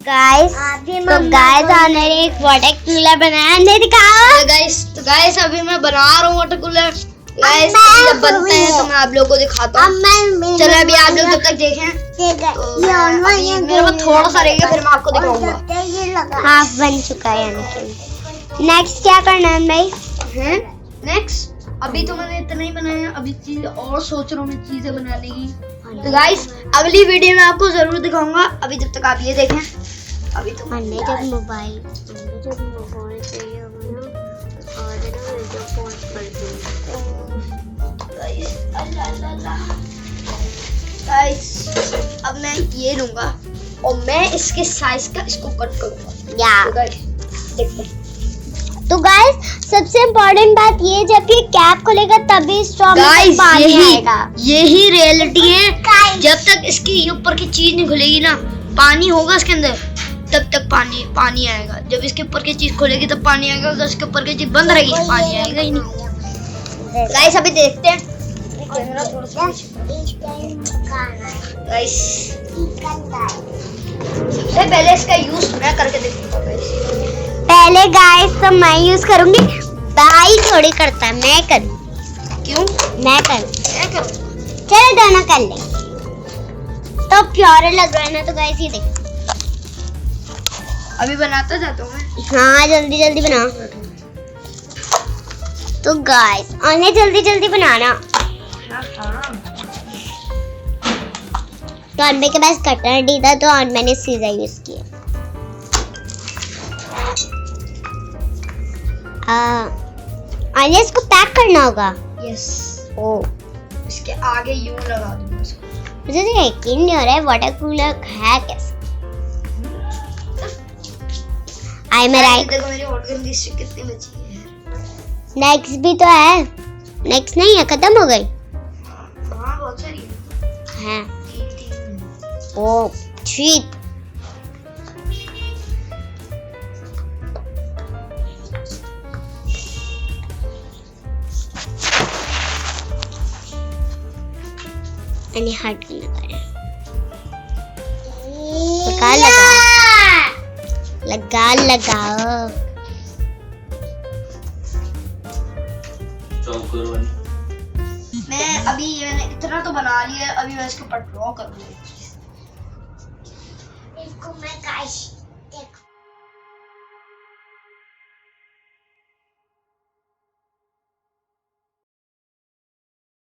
Guys हमने एक water cooler बनाया, नहीं दिखाओ गाइस अभी मैं बना रहा हूँ वाटर कूलर। गाइस जब बनता है तो मैं आप लोगों को दिखाता हूँ। चलो अभी आप लोग जब तक देखें तो मेरे पास थोड़ा सा रहेगा, फिर मैं आपको दिखाऊंगा। हाफ बन चुका है यानी। नेक्स्ट क्या करना है भाई? नेक्स्ट अभी तो मैंने इतना ही बनाया, अभी चीज और सोच रहा हूँ मैं चीजें बनाने की। तो गाइस अगली वीडियो में आपको जरूर दिखाऊंगा। अभी जब तक आप ये देखें। अभी तो हमने जब मोबाइल चाहिए और वीडियो पॉज कर दूँ। गाइस अब मैं ये लूंगा और मैं इसके साइज का इसको कट करूंगा। या देखते तो गाइस सबसे इम्पोर्टेंट बात ये, जब ये कैप खुलेगा तभी स्ट्रॉ में पानी आएगा। यही रियलिटी है। जब तक इसकी ऊपर की चीज नहीं खुलेगी ना, पानी होगा इसके अंदर, तब तक पानी आएगा। जब इसके ऊपर की चीज खुलेगी तब पानी आएगा, अगर इसके ऊपर की चीज बंद रहेगी पानी आएगा ही नहीं। गाइस अभी देखते हैं। गाइस सबसे पहले इसका यूज मैं करके देखूंगा। पहले गाइस तो मैं यूज करूंगी, भाई थोड़ी करता है, मैं करूँ। क्यों? मैं करूँ। चलो दोनों कर ले तो प्योर लग रहा है ना। तो गाइस ये देख, अभी बनाता जाता हूँ मैं। हाँ जल्दी जल्दी बनाओ। तो गाइस उन्हें जल्दी जल्दी बनाना। तो अनबे के पास कटर नहीं था तो मैंने सीजर यूज किया। इसको पैक करना होगा। यस। ओ इसके आगे यूं लगा दूंगा इसको। मुझे तो यकीन नहीं हो रहा है वाटर कूलर है कैसे। आई मैं राइट। देखो मेरी हॉट गन की स्टिक कितनी बची है। नेक्स्ट भी तो है। नेक्स्ट नहीं है, खत्म हो गई। हाँ बहुत सारी है। तीन। ओ ठीक। हट लगाओ। मैंने इतना तो बना लिया, अभी मैं इसके ऊपर ड्रॉ करूंगा। इसको मैं गाइस